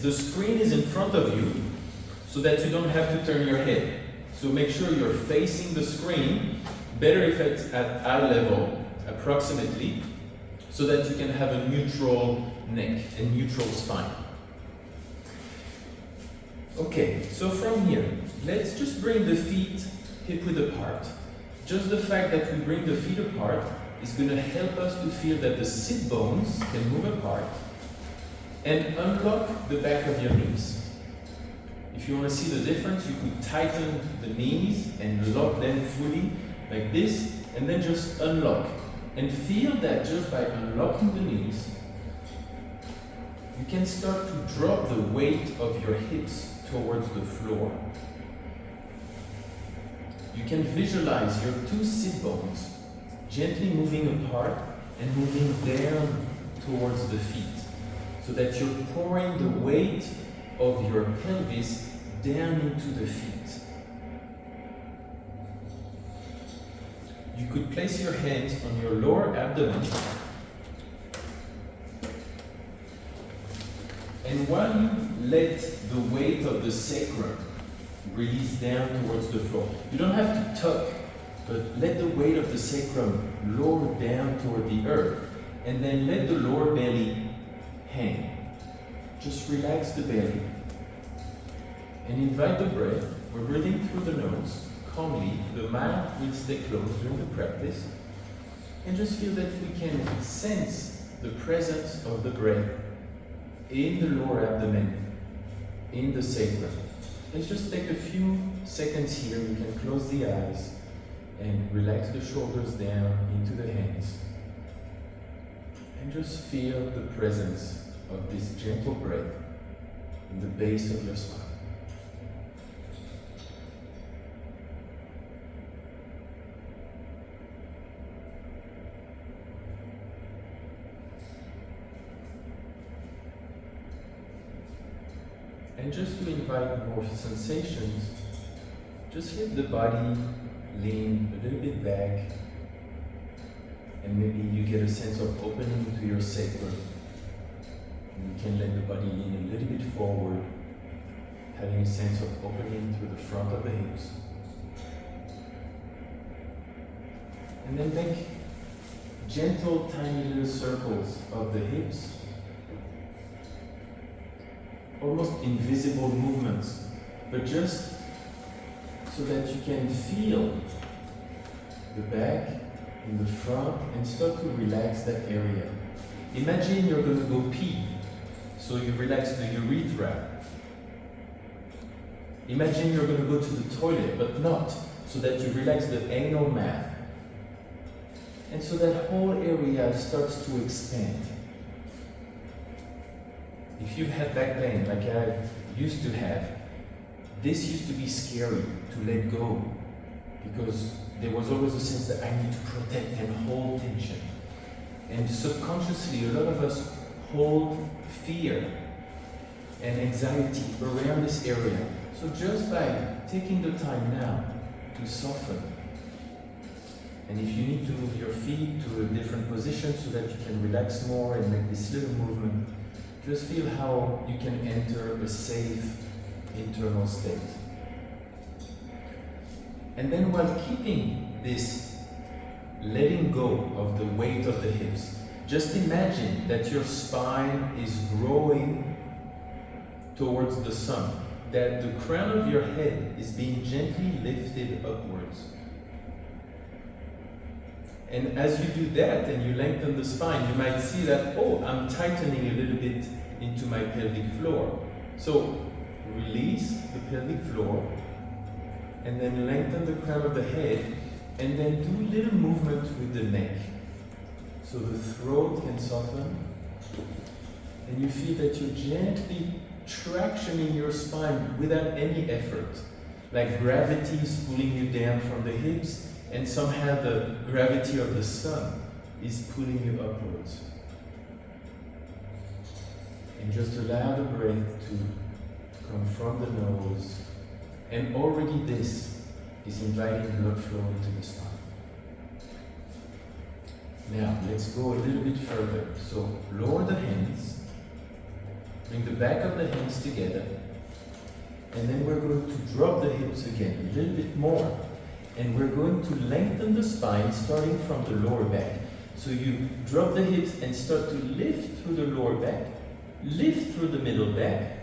the screen is in front of you so that you don't have to turn your head. So make sure you're facing the screen, better if it's at eye level, approximately, so that you can have a neutral neck and neutral spine. Okay, so from here, let's just bring the feet hip-width apart. Just the fact that we bring the feet apart is going to help us to feel that the sit bones can move apart and unlock the back of your knees. If you want to see the difference, you could tighten the knees and lock them fully like this, and then just unlock. And feel that just by unlocking the knees, you can start to drop the weight of your hips towards the floor. You can visualize your two sit bones gently moving apart and moving down towards the feet, so that you're pouring the weight of your pelvis down into the feet. You could place your hands on your lower abdomen, and while you let the weight of the sacrum release down towards the floor, you don't have to tuck, but let the weight of the sacrum lower down toward the earth, and then let the lower belly hang. Just relax the belly and invite the breath. We're breathing through the nose calmly. The mouth will stay closed during the practice, and just feel that we can sense the presence of the breath in the lower abdomen, in the sacrum. Let's just take a few seconds here. You can close the eyes and relax the shoulders down into the hands, and just feel the presence of this gentle breath in the base of your spine. And just to invite more sensations, just let the body lean a little bit back, and maybe you get a sense of opening into your sacrum. And you can let the body lean a little bit forward, having a sense of opening through the front of the hips. And then make gentle, tiny little circles of the hips, almost invisible movements, but just so that you can feel the back and the front and start to relax that area. Imagine you're going to go pee, so you relax the urethra. Imagine you're going to go to the toilet, but not, so that you relax the anal mat. And so that whole area starts to expand. If you've had back pain, like I used to have, this used to be scary to let go, because there was always a sense that I need to protect and hold tension. And subconsciously, a lot of us hold fear and anxiety around this area. So just by taking the time now to soften, and if you need to move your feet to a different position so that you can relax more and make this little movement, just feel how you can enter a safe internal state. And then while keeping this letting go of the weight of the hips, just imagine that your spine is growing towards the sun, that the crown of your head is being gently lifted upwards. And as you do that and you lengthen the spine, you might see that, oh, I'm tightening a little bit into my pelvic floor. So release the pelvic floor, and then lengthen the crown of the head, and then do little movement with the neck. So the throat can soften, and you feel that you're gently tractioning your spine without any effort. Like gravity is pulling you down from the hips, and somehow the gravity of the sun is pulling you upwards. And just allow the breath to come from the nose, and already this is inviting blood flow into the spine. Now let's go a little bit further. So lower the hands, Bring the back of the hands together. And then we're going to drop the hips again, a little bit more. And we're going to lengthen the spine starting from the lower back. So you drop the hips and start to lift through the lower back, lift through the middle back,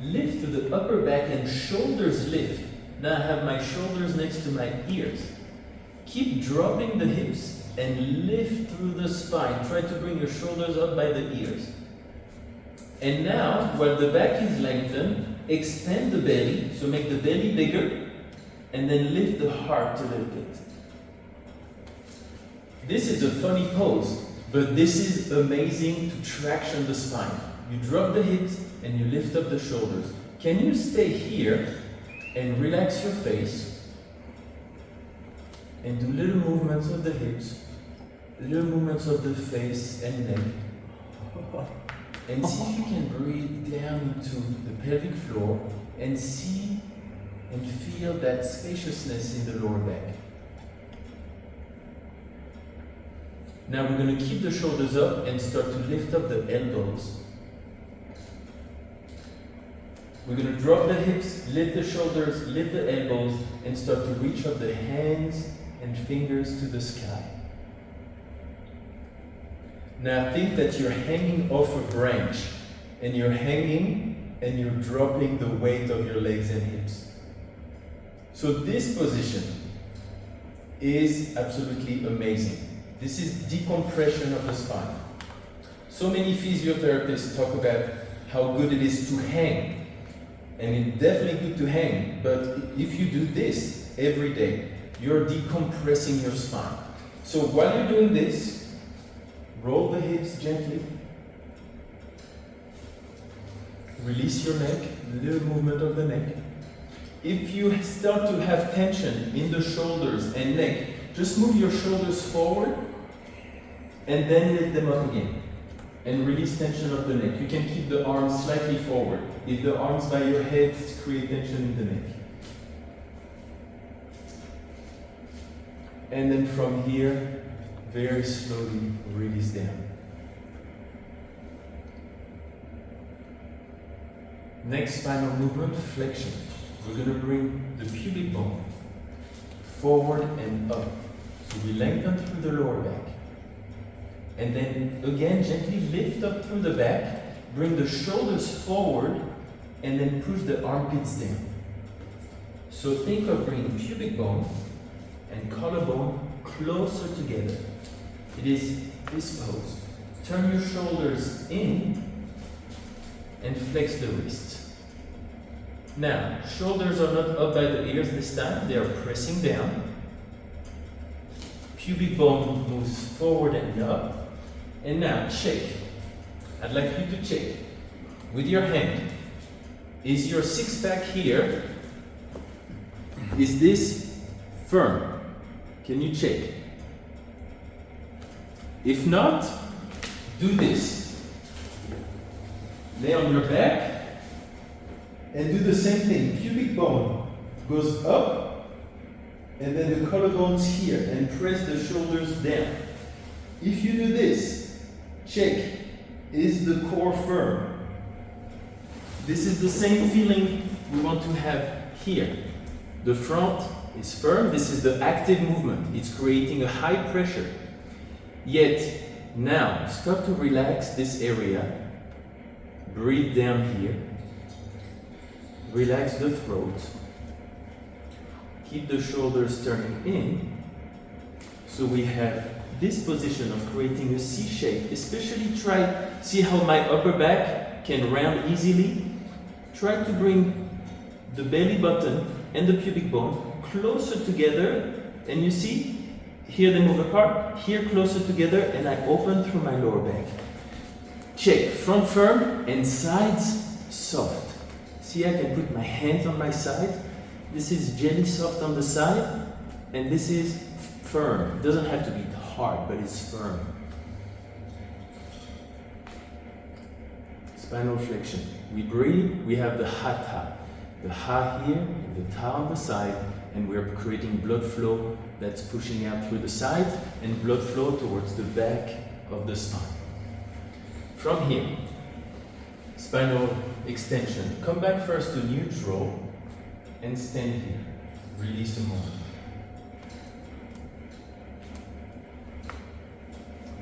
lift to the upper back, and shoulders lift. Now I have my shoulders next to my ears. Keep dropping the hips and lift through the spine. Try to bring your shoulders up by the ears. And now, while the back is lengthened, expand the belly, so make the belly bigger, and then lift the heart a little bit. This is a funny pose, but this is amazing to traction the spine. You drop the hips and you lift up the shoulders. Can you stay here and relax your face and do little movements of the hips, little movements of the face and neck, and see if you can breathe down into the pelvic floor and see and feel that spaciousness in the lower back. Now we're going to keep the shoulders up and start to lift up the elbows. We're going to drop the hips, lift the shoulders, lift the elbows, and start to reach up the hands and fingers to the sky. Now think that you're hanging off a branch, and you're hanging and you're dropping the weight of your legs and hips. So this position is absolutely amazing. This is decompression of the spine. So many physiotherapists talk about how good it is to hang. And it's definitely good to hang, but if you do this every day, you're decompressing your spine. So while you're doing this, roll the hips gently. Release your neck, little movement of the neck. If you start to have tension in the shoulders and neck, just move your shoulders forward and then lift them up again. And release tension of the neck. You can keep the arms slightly forward. If the arms by your head create tension in the neck. And then from here, very slowly release down. Next spinal movement, flexion. We're going to bring the pubic bone forward and up. So we lengthen through the lower back. And then again, gently lift up through the back, bring the shoulders forward, and then push the armpits down. So think of bringing pubic bone and collarbone closer together. It is this pose. Turn your shoulders in and flex the wrists. Now, shoulders are not up by the ears this time, they are pressing down. Pubic bone moves forward and up. And now, check. I'd like you to check with your hand. Is your six-pack here? Is this firm? Can you check? If not, do this. Lay on your back and do the same thing. Pubic bone goes up and then the collarbones here and press the shoulders down. If you do this, check, is the core firm? This is the same feeling we want to have here. The front is firm, this is the active movement. It's creating a high pressure. Yet, now, start to relax this area. Breathe down here. Relax the throat. Keep the shoulders turning in. So we have this position of creating a C shape. Especially see how my upper back can round easily. Try to bring the belly button and the pubic bone closer together, and you see, here they move apart, here closer together, and I open through my lower back. Check, front firm and sides soft. See, I can put my hands on my side. This is jelly soft on the side, and this is firm. It doesn't have to be hard, but it's firm. Spinal flexion. We breathe, we have the Hatha. The Ha here, the Ta on the side, and we're creating blood flow that's pushing out through the sides and blood flow towards the back of the spine. From here, spinal extension. Come back first to neutral and stand here. Release a moment.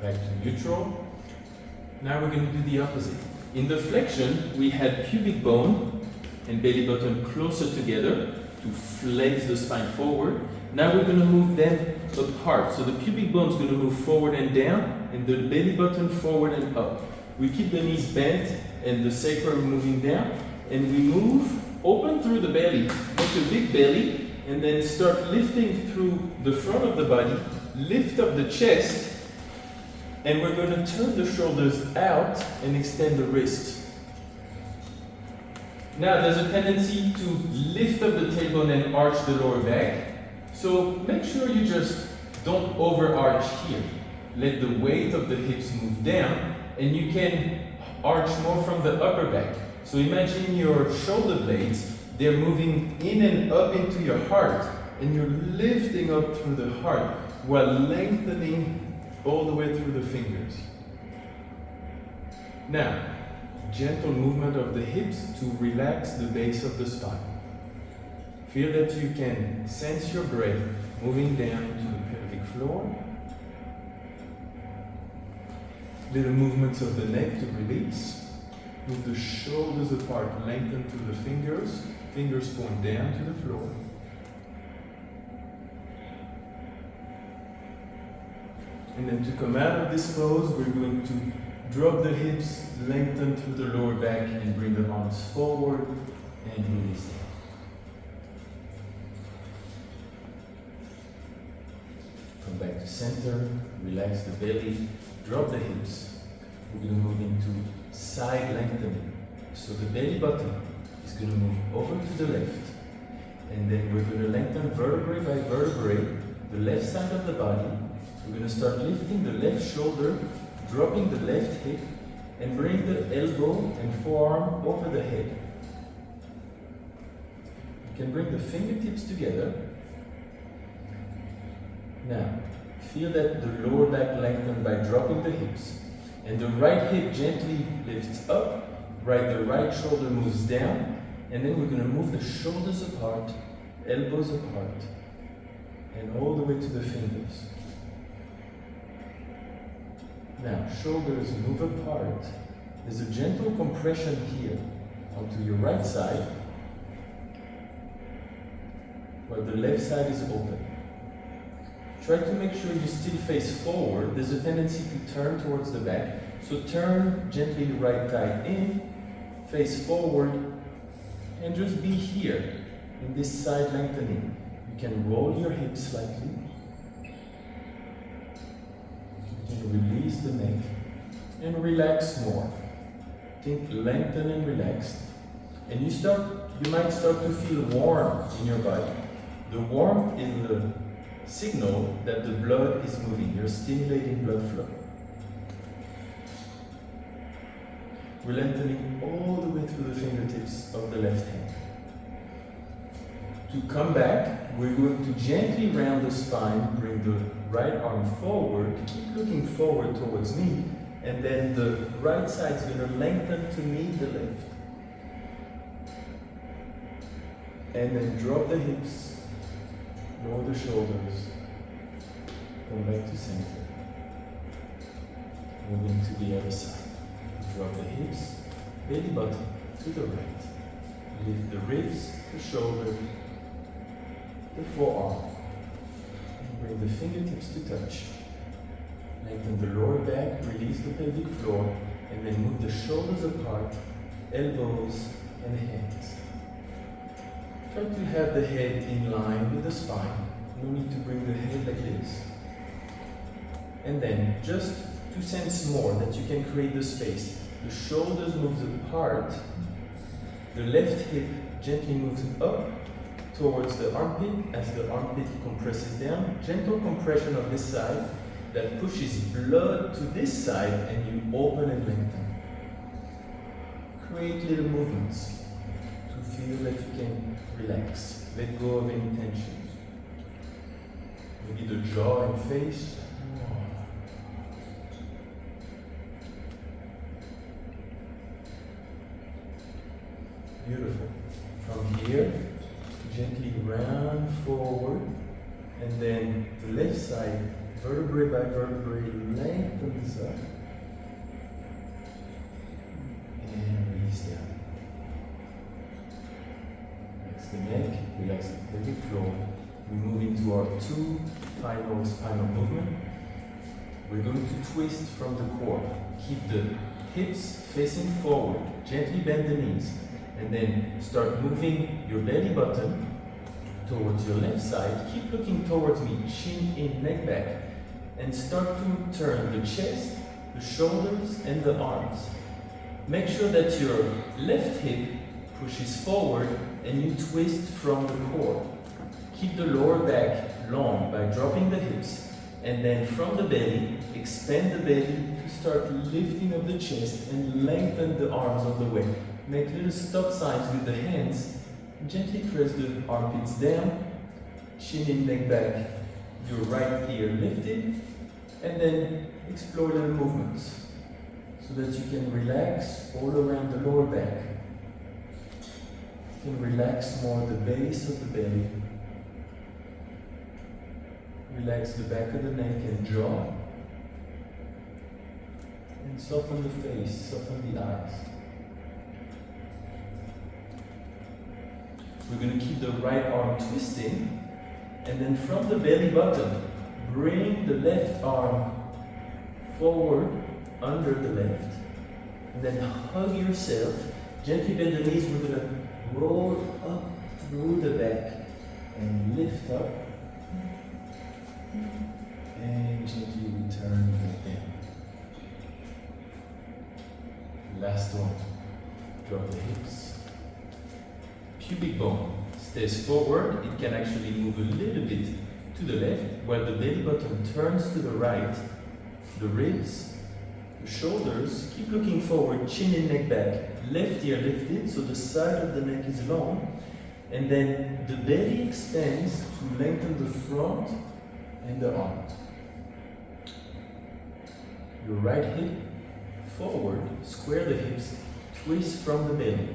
Back to neutral. Now we're going to do the opposite. In the flexion, we had pubic bone and belly button closer together to flex the spine forward. Now we're going to move them apart. So the pubic bone is going to move forward and down, and the belly button forward and up. We keep the knees bent and the sacrum moving down, and we move open through the belly, make a big belly, and then start lifting through the front of the body, lift up the chest, and we're going to turn the shoulders out and extend the wrists. Now there's a tendency to lift up the tailbone and arch the lower back. So make sure you just don't overarch here. Let the weight of the hips move down, and you can arch more from the upper back. So imagine your shoulder blades, they're moving in and up into your heart, and you're lifting up through the heart while lengthening all the way through the fingers. Now, gentle movement of the hips to relax the base of the spine. Feel that you can sense your breath moving down to the pelvic floor. Little movements of the neck to release. Move the shoulders apart, lengthen through the fingers. Fingers point down to the floor. And then to come out of this pose, we're going to drop the hips, lengthen through the lower back, and bring the arms forward and release them. Come back to center, relax the belly, drop the hips. We're going to move into side lengthening. So the belly button is going to move over to the left. And then we're going to lengthen vertebrae by vertebrae, the left side of the body. We're going to start lifting the left shoulder, dropping the left hip, and bring the elbow and forearm over the head. You can bring the fingertips together. Now, feel that the lower back lengthens by dropping the hips, and the right hip gently lifts up, the right shoulder moves down, and then we're going to move the shoulders apart, elbows apart, and all the way to the fingers. Now, shoulders move apart. There's a gentle compression here onto your right side, while the left side is open. Try to make sure you still face forward. There's a tendency to turn towards the back. So turn gently right thigh in, face forward, and just be here in this side lengthening. You can roll your hips slightly. You can release the neck and relax more. Think lengthen and relaxed. And you might start to feel warm in your body. The warmth is the signal that the blood is moving. You're stimulating blood flow. We're lengthening all the way through the fingertips of the left hand. To come back, we're going to gently round the spine, bring the right arm forward, keep looking forward towards me, and then the right side is going to lengthen to meet the left. And then drop the hips, lower the shoulders, come back to center. Moving to the other side. Drop the hips, belly button to the right. Lift the ribs, the shoulder, the forearm. And bring the fingertips to touch. Lengthen the lower back, release the pelvic floor, and then move the shoulders apart, elbows and hands. Try to have the head in line with the spine. No need to bring the head like this. And then, just to sense more that you can create the space, the shoulders move apart, the left hip gently moves up towards the armpit as the armpit compresses down. Gentle compression of this side that pushes blood to this side and you open and lengthen. Create little movements to feel that you can relax, let go of any tensions. Maybe the jaw and face. Beautiful. From here, gently round forward, and then the left side, vertebrae by vertebrae, lengthens up, and release down. Relax the neck, relax the pelvic floor. We move into our two final spinal movement. We're going to twist from the core. Keep the hips facing forward, gently bend the knees, and then start moving your belly button towards your left side. Keep looking towards me, chin in, neck back, and start to turn the chest, the shoulders, and the arms. Make sure that your left hip pushes forward and you twist from the core. Keep the lower back long by dropping the hips, and then from the belly, expand the belly to start lifting up the chest and lengthen the arms on the way. Make little stop signs with the hands. Gently press the armpits down, chin in, neck back, your right ear lifted, and then explore little movements so that you can relax all around the lower back. You can relax more the base of the belly. Relax the back of the neck and jaw. And soften the face, soften the eyes. We're going to keep the right arm twisting, and then from the belly button, bring the left arm forward under the left, and then hug yourself. Gently bend the knees. We're going to roll up through the back and lift up, and gently return back down. Last one. Drop the hips. Pubic bone stays forward. It can actually move a little bit to the left, while the belly button turns to the right. The ribs, the shoulders, keep looking forward, chin and neck back. Left ear lifted, so the side of the neck is long. And then the belly extends to lengthen the front and the arms. Your right hip forward, square the hips, twist from the belly.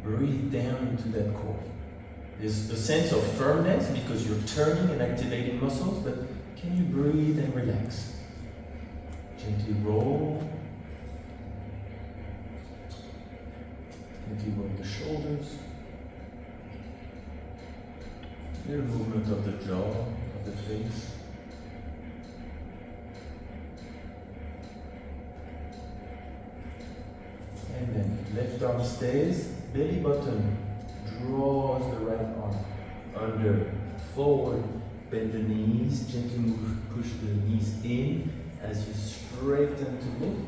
Breathe down into that core. There's a sense of firmness because you're turning and activating muscles, but can you breathe and relax? Gently roll. Gently roll the shoulders. Little movement of the jaw, of the face. And then left arm stays, belly button draws the right arm under, forward, bend the knees, gently move, push the knees in as you straighten to move.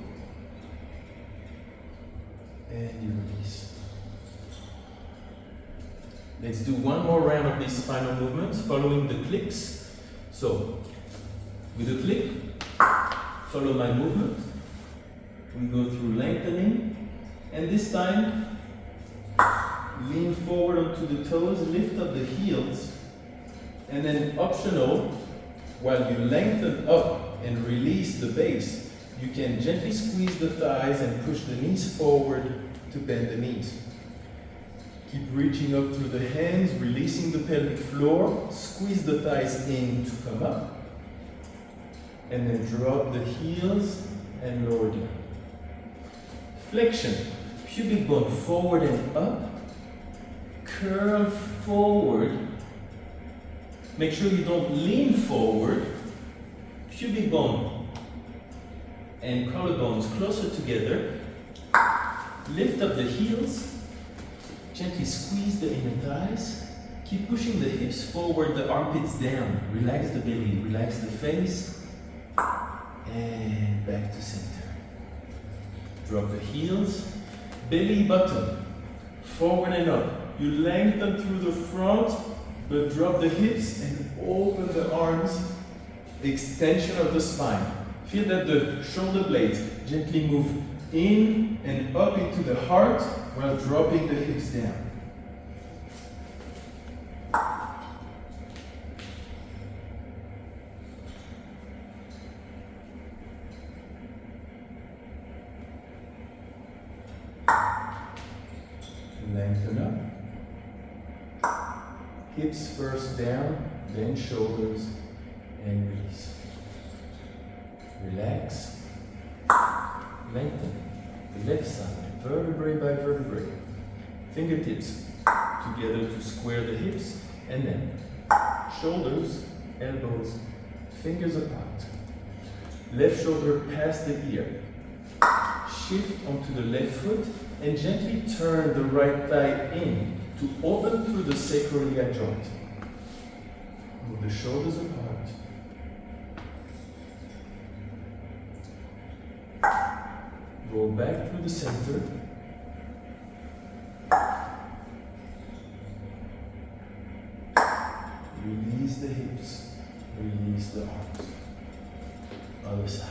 And you release. Let's do one more round of these spinal movements following the clicks. So, with a click, follow my movement. We go through lengthening. And this time, lean forward onto the toes, lift up the heels, and then optional, while you lengthen up and release the base, you can gently squeeze the thighs and push the knees forward to bend the knees. Keep reaching up through the hands, releasing the pelvic floor, squeeze the thighs in to come up, and then drop the heels and lower down. Flexion. Pubic bone forward and up, curl forward. Make sure you don't lean forward. Pubic bone and collarbones closer together. Lift up the heels. Gently squeeze the inner thighs. Keep pushing the hips forward, the armpits down. Relax the belly, relax the face. And back to center. Drop the heels. Belly button, forward and up. You lengthen through the front, but drop the hips and open the arms. Extension of the spine. Feel that the shoulder blades gently move in and up into the heart while dropping the hips down. Lengthen up. Hips first down, then shoulders, and release. Relax. Lengthen the left side, vertebrae by vertebrae. Fingertips together to square the hips, and then shoulders, elbows, fingers apart. Left shoulder past the ear. Shift onto the left foot and gently turn the right thigh in to open through the sacroiliac joint. Move the shoulders apart. Roll back through the center. Release the hips. Release the arms. Other side.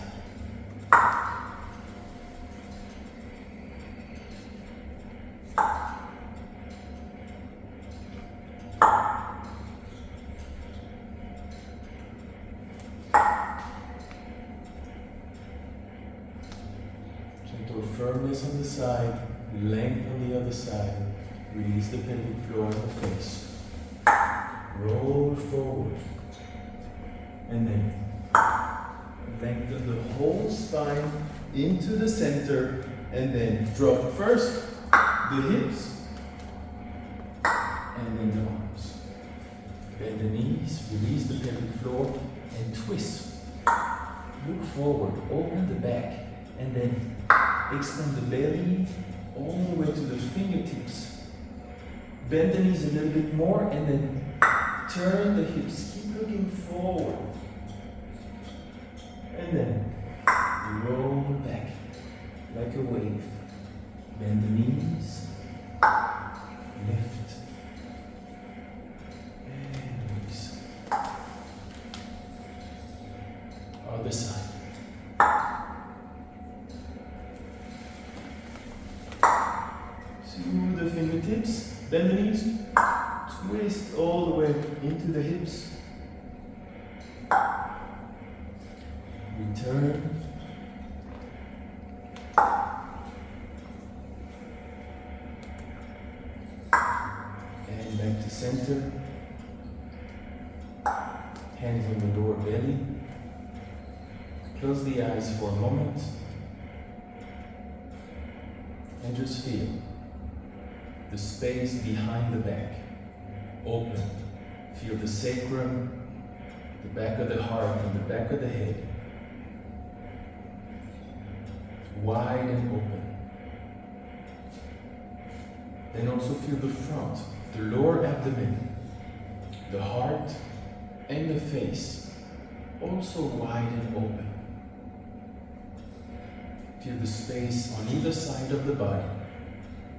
Firmness on the side, length on the other side. Release the pelvic floor and the face. Roll forward. And then lengthen the whole spine into the center and then drop first the hips and then the arms. Bend the knees, release the pelvic floor and twist. Look forward, open the back and then extend the belly all the way to the fingertips. Bend the knees a little bit more and then turn the hips. Keep looking forward. And then roll back like a wave. Bend the knees. Lift. And release. Other side. To the fingertips, bend the knees, twist all the way into the hips. Return. And back to center. Hands on the lower belly. Close the eyes for a moment. And just feel the space behind the back, open. Feel the sacrum, the back of the heart and the back of the head. Wide and open. Then also feel the front, the lower abdomen, the heart and the face, also wide and open. Feel the space on either side of the body.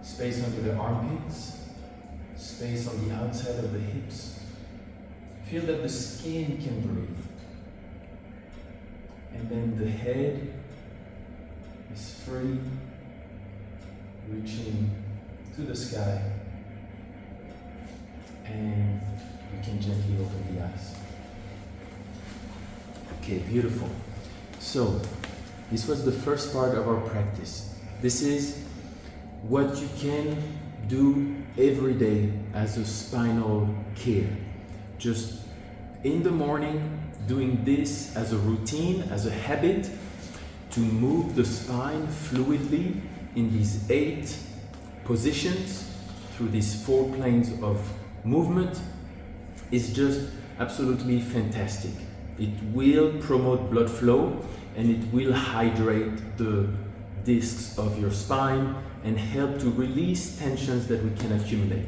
Space under the armpits, space on the outside of the hips. Feel that the skin can breathe. And then the head is free, reaching to the sky. And you can gently open the eyes. Okay, beautiful. So, this was the first part of our practice. This is what you can do every day as a spinal care. Just in the morning, doing this as a routine, as a habit, to move the spine fluidly in these 8 positions through these 4 planes of movement is just absolutely fantastic. It will promote blood flow and it will hydrate the discs of your spine and help to release tensions that we can accumulate.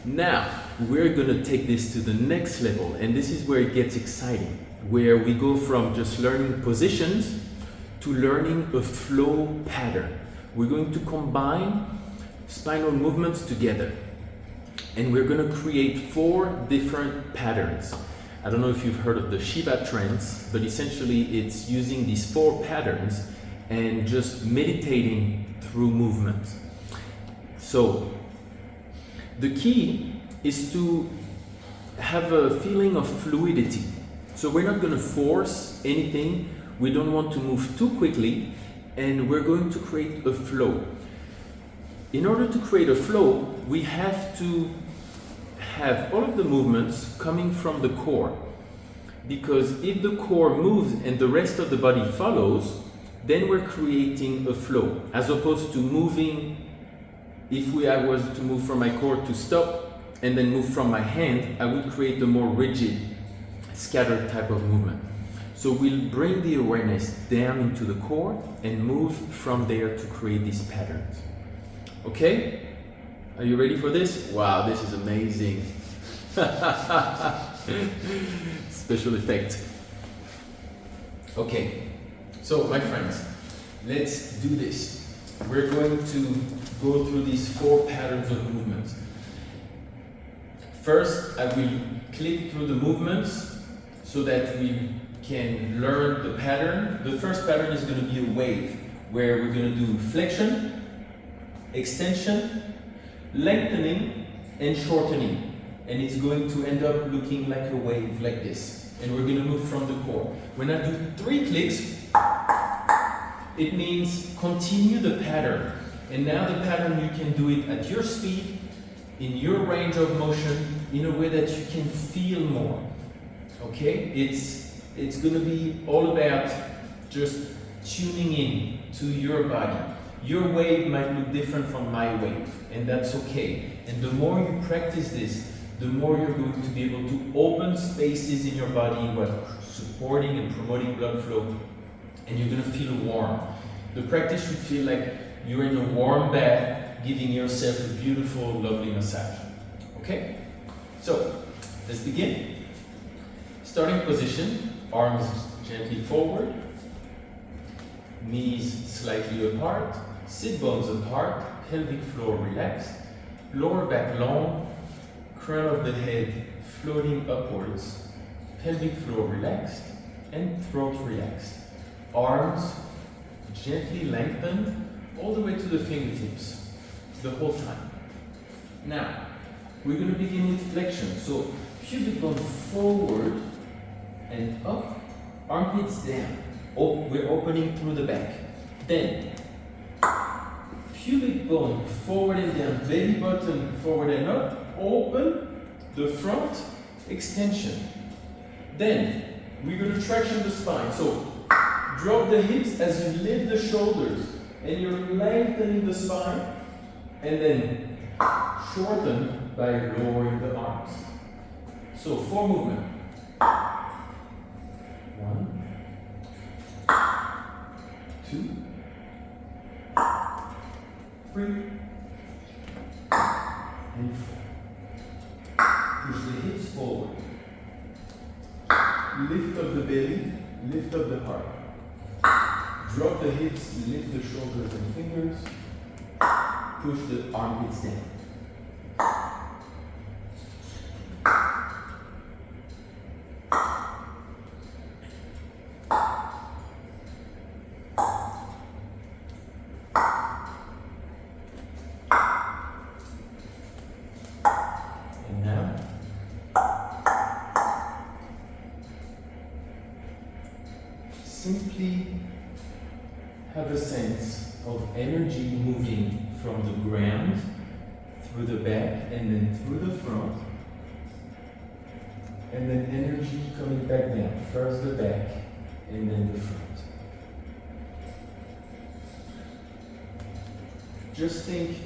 Now, we're gonna take this to the next level, and this is where it gets exciting, where we go from just learning positions to learning a flow pattern. We're going to combine spinal movements together, and we're gonna create 4 different patterns. I don't know if you've heard of the Shiva trance, but essentially it's using these 4 patterns and just meditating through movement. So the key is to have a feeling of fluidity. So we're not going to force anything. We don't want to move too quickly, and we're going to create a flow. In order to create a flow, we have to have all of the movements coming from the core. Because if the core moves and the rest of the body follows, then we're creating a flow. As opposed to moving, if I was to move from my core to stop and then move from my hand, I would create a more rigid, scattered type of movement. So we'll bring the awareness down into the core and move from there to create these patterns. Okay? Are you ready for this? Wow, this is amazing. Special effect. Okay, so my friends, let's do this. We're going to go through these 4 patterns of movements. First, I will click through the movements so that we can learn the pattern. The first pattern is going to be a wave, where we're going to do flexion, extension, lengthening, and shortening. And it's going to end up looking like a wave, like this. And we're going to move from the core. When I do 3 clicks, it means continue the pattern. And now the pattern, you can do it at your speed, in your range of motion, in a way that you can feel more. Okay? It's going to be all about just tuning in to your body. Your wave might look different from my wave, and that's okay. And the more you practice this, the more you're going to be able to open spaces in your body while supporting and promoting blood flow, and you're going to feel warm. The practice should feel like you're in a warm bath, giving yourself a beautiful, lovely massage. Okay? So, let's begin. Starting position, arms gently forward, knees slightly apart, sit bones apart, pelvic floor relaxed, lower back long, crown of the head floating upwards, pelvic floor relaxed, and throat relaxed. Arms gently lengthened all the way to the fingertips, the whole time. Now, we're going to begin with flexion. So, pubic bone forward and up, armpits down. Oh, we're opening through the back. Then, pubic bone forward and down, belly button forward and up, open the front, extension. Then, we're going to traction the spine. So, drop the hips as you lift the shoulders, and you're lengthening the spine, and then shorten by lowering the arms. So, 4 movements. 1, 2, 3, and 4. Push the hips forward. Lift up the belly, lift up the heart. Drop the hips, lift the shoulders and fingers. Push the armpits down. And now, simply have a sense of energy moving from the ground through the back and then through the front, and then energy coming back down, first the back and then the front. Just think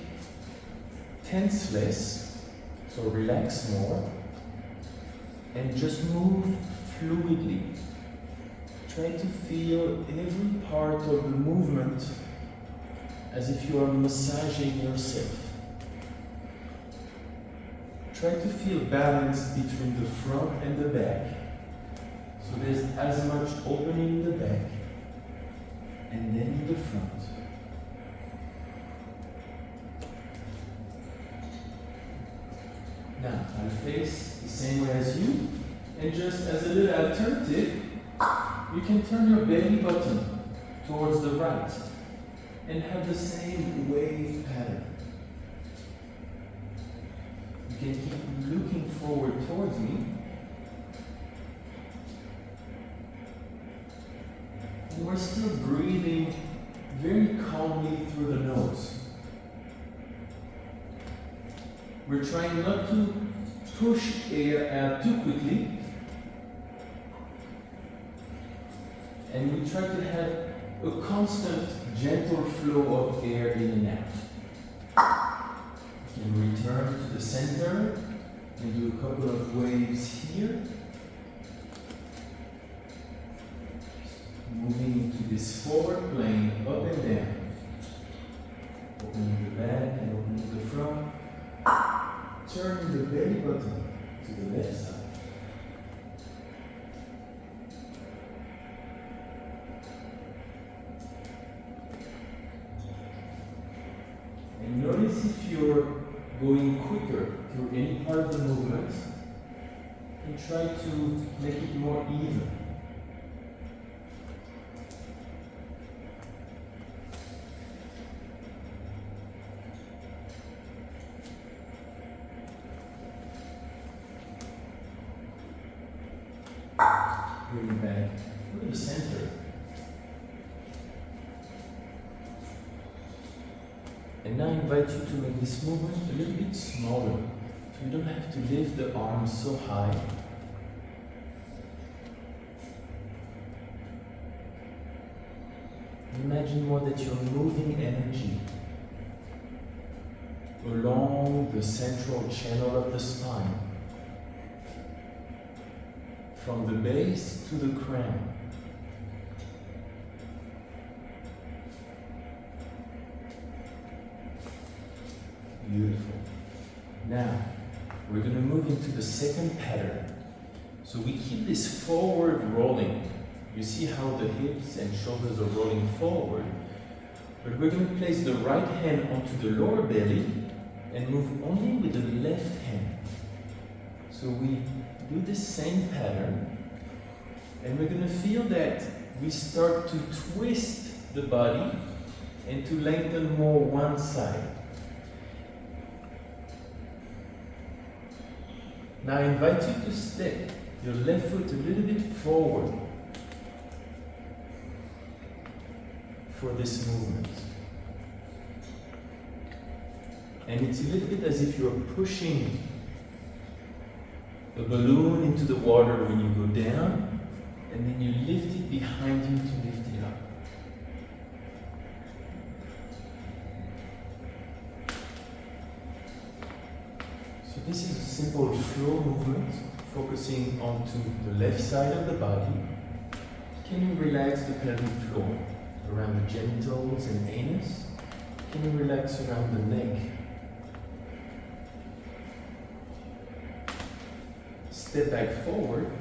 tense less, so relax more, and just move fluidly. Try to feel every part of the movement as if you are massaging yourself. Try to feel balance between the front and the back. So there's as much opening in the back and then in the front. Now, I'll face the same way as you, and just as a little alternative, you can turn your belly button towards the right and have the same wave pattern. You can keep looking forward towards me. And we're still breathing very calmly through the nose. We're trying not to push air out too quickly. And we try to have a constant, gentle flow of air in and out. You can return to the center and do a couple of waves here. Moving into this forward plane, up and down. Opening the back and opening the front. Turning the belly button to the left side. And notice if you're going quicker through any part of the movement, and try to make it more even. Bring back to the center. And now I invite you to make this movement a little bit smaller. So you don't have to lift the arms so high. Imagine more that you're moving energy along the central channel of the spine. From the base to the crown. Beautiful. Now, we're going to move into the second pattern. So we keep this forward rolling. You see how the hips and shoulders are rolling forward. But we're going to place the right hand onto the lower belly and move only with the left hand. So we do the same pattern, and we're going to feel that we start to twist the body and to lengthen more one side. Now I invite you to step your left foot a little bit forward for this movement. And it's a little bit as if you're pushing a balloon into the water when you go down, and then you lift it behind you to lift it up. So this is a simple flow movement, focusing onto the left side of the body. Can you relax the pelvic floor around the genitals and anus? Can you relax around the neck? Step back forward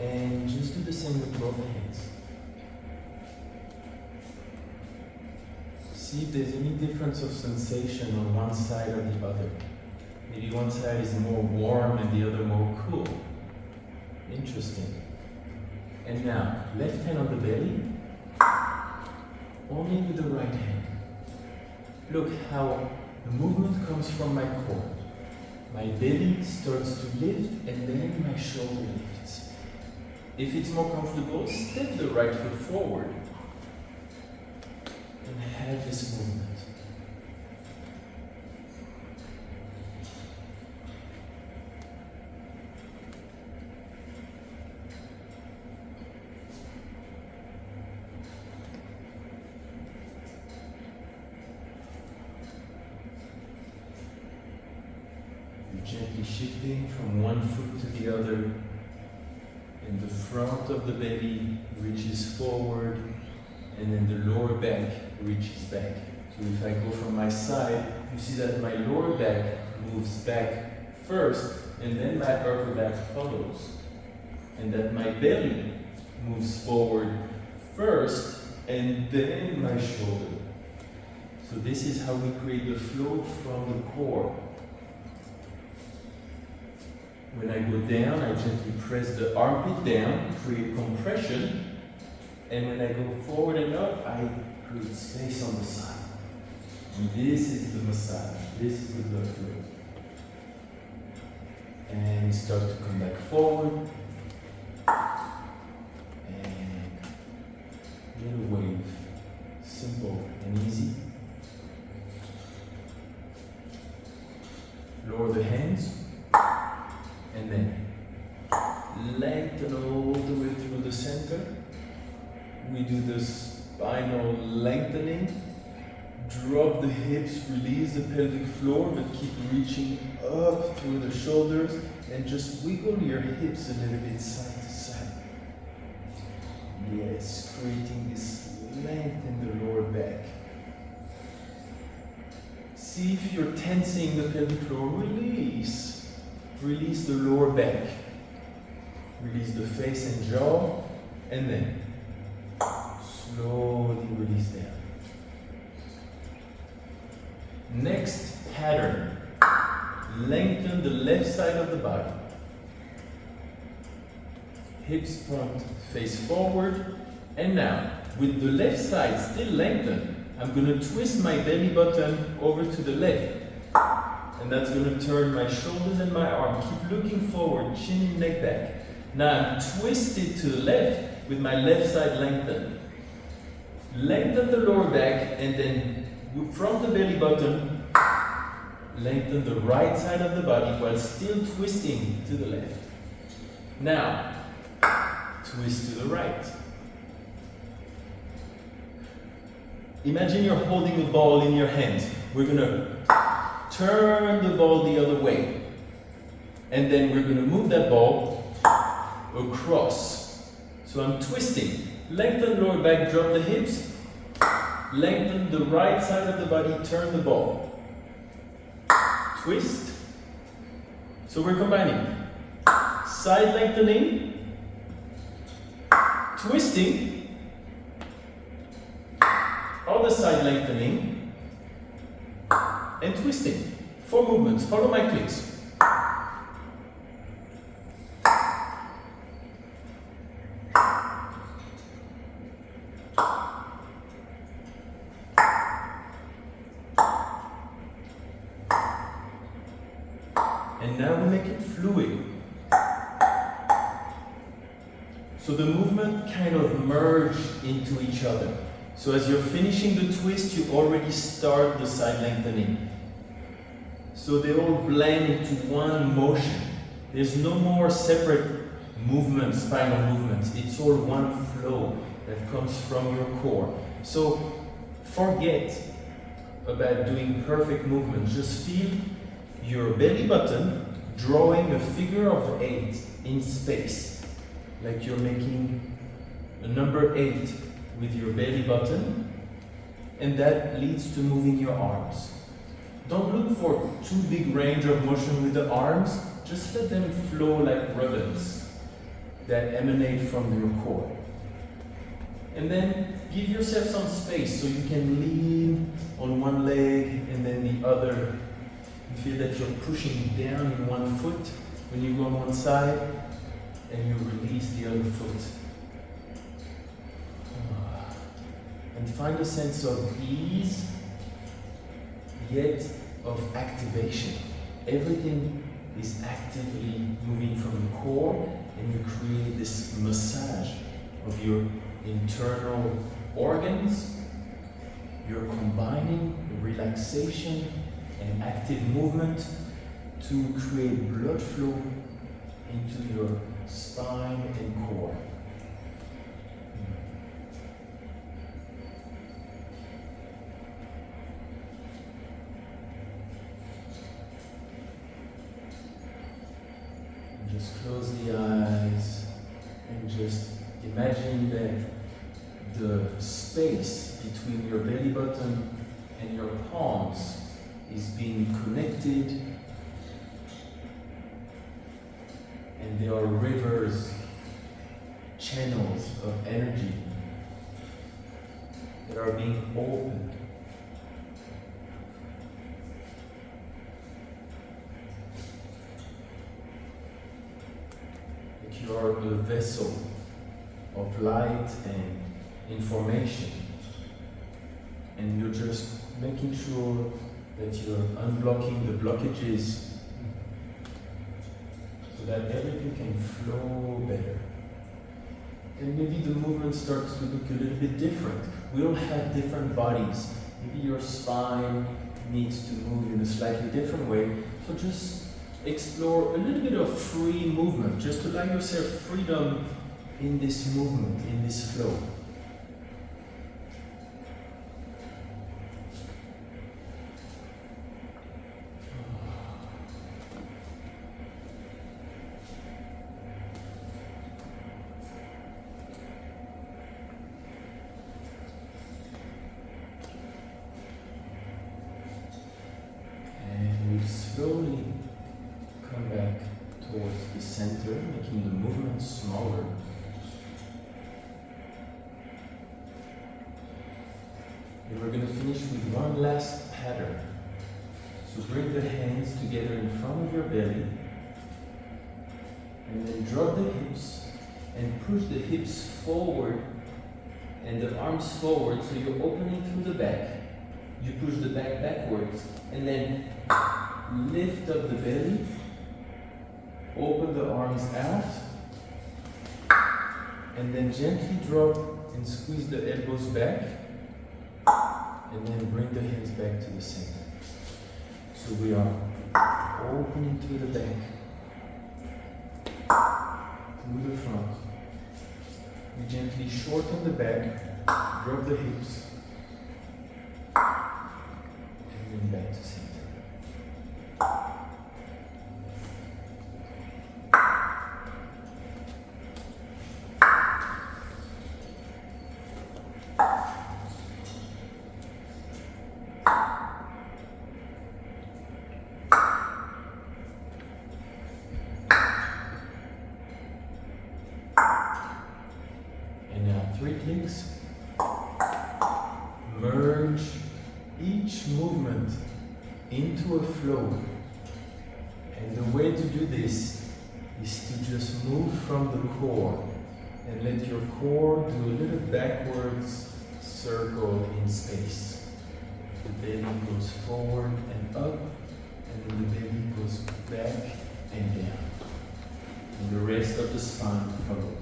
and just do the same with both hands. See if there's any difference of sensation on one side or the other. Maybe one side is more warm and the other more cool. Interesting. And now, left hand on the belly, only with the right hand. Look how the movement comes from my core. My belly starts to lift and then my shoulder lifts. If it's more comfortable, step the right foot forward and have this movement. Gently shifting from one foot to the other, and the front of the belly reaches forward, and then the lower back reaches back. So if I go from my side, you see that my lower back moves back first, and then my upper back follows. And that my belly moves forward first, and then my shoulder. So this is how we create the flow from the core. When I go down, I gently press the armpit down, create compression. And when I go forward and up, I create space on the side. And this is the massage. This is the blood flow. And start to come back forward. And little wave. Simple and easy. we do the spinal lengthening. Drop the hips, release the pelvic floor, but keep reaching up through the shoulders and just wiggle your hips a little bit side to side. Yes, creating this length in the lower back. See if you're tensing the pelvic floor. Release. Release the lower back. Release the face and jaw, and then slowly release down. Next pattern, lengthen the left side of the body. Hips point, face forward. And now, with the left side still lengthened, I'm going to twist my belly button over to the left. And that's going to turn my shoulders and my arm. Keep looking forward, chin and neck back. Now I'm twisted to the left with my left side lengthened. Lengthen the lower back and then from the belly button, lengthen the right side of the body while still twisting to the left. Now, twist to the right. Imagine you're holding a ball in your hands. We're going to turn the ball the other way. And then we're going to move that ball across. So I'm twisting. Lengthen lower back, drop the hips. Lengthen the right side of the body, turn the ball. Twist. So we're combining side lengthening, twisting, other side lengthening, and twisting. 4 movements. Follow my clicks. And now we make it fluid. So the movement kind of merge into each other. So as you're finishing the twist, you already start the side lengthening. So they all blend into one motion. There's no more separate movements, spinal movements. It's all one flow that comes from your core. So forget about doing perfect movements. Just feel your belly button drawing a figure of 8 in space, like you're making a number 8 with your belly button, and that leads to moving your arms. Don't look for too big range of motion with the arms, just let them flow like ribbons that emanate from your core. And then give yourself some space so you can lean on one leg and then the other. You feel that you're pushing down in one foot when you go on one side and you release the other foot. And find a sense of ease, yet of activation. Everything is actively moving from the core, and you create this massage of your internal organs. You're combining relaxation and active movement to create blood flow into your spine and core. Just close the eyes and just imagine that the space between your belly button and your palms is being connected, and there are rivers, channels of energy that are being opened. Like you are a vessel of light and information, and you're just making sure that you're unblocking the blockages so that everything can flow better. And maybe the movement starts to look a little bit different. We all have different bodies. Maybe your spine needs to move in a slightly different way. So just explore a little bit of free movement. Just allow yourself freedom in this movement, in this flow. And we're going to finish with one last pattern. So bring the hands together in front of your belly. And then drop the hips and push the hips forward and the arms forward, so you're opening through the back. You push the back backwards and then lift up the belly, open the arms out, and then gently drop and squeeze the elbows back, and then bring the hands back to the center. So we are opening through the back, through the front. We gently shorten the back, drop the hips, and then back to center. Three clicks. Merge each movement into a flow. And the way to do this is to just move from the core and let your core do a little backwards circle in space. The belly goes forward and up, and then the belly goes back and down. And the rest of the spine follows.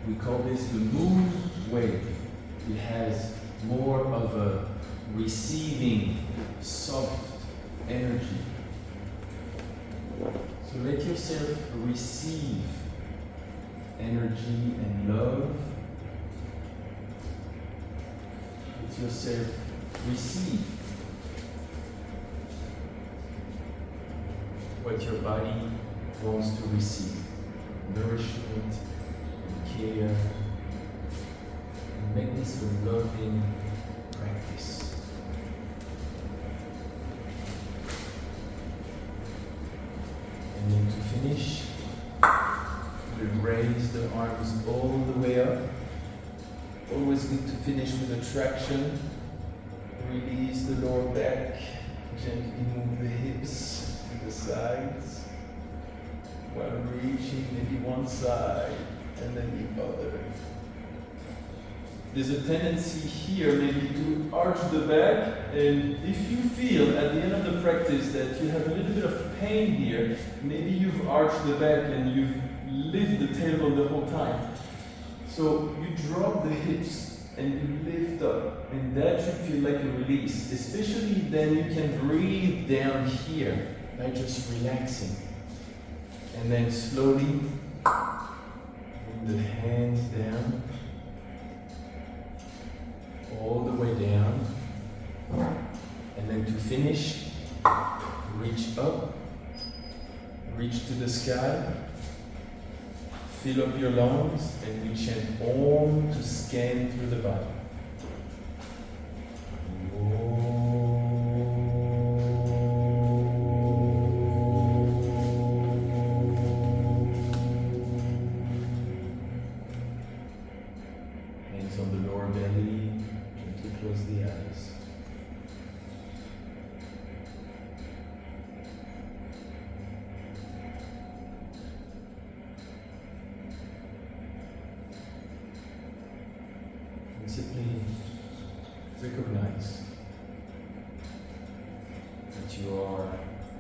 We call this the moon wave. It has more of a receiving, soft energy. So let yourself receive energy and love. Let yourself receive what your body wants to receive. Nourishment, care, and make this a loving practice. And then to finish, we'll raise the arms all the way up. Always good to finish with a traction. Release the lower back. Gently move the hips to the sides while reaching maybe one side and then the other. There's a tendency here maybe to arch the back, and if you feel at the end of the practice that you have a little bit of pain here, maybe you've arched the back and you've lifted the tailbone the whole time. So you drop the hips and you lift up, and that should feel like a release. Especially then you can breathe down here by just relaxing. And then slowly bring the hands down, all the way down. And then to finish, reach up, reach to the sky, fill up your lungs, and we chant Om to scan through the body. Hands on the lower belly, gently close the eyes. And simply recognize that you are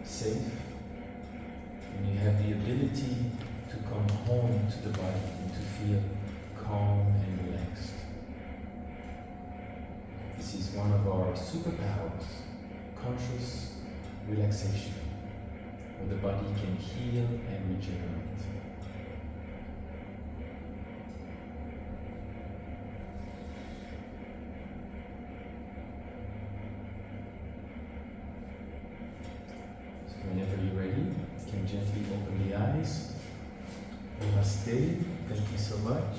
safe and you have the ability to come home to the body and to feel calm and relaxed. This is one of our superpowers, conscious relaxation, where the body can heal and regenerate. Whenever you're ready, you can gently open the eyes. Namaste. Thank you so much.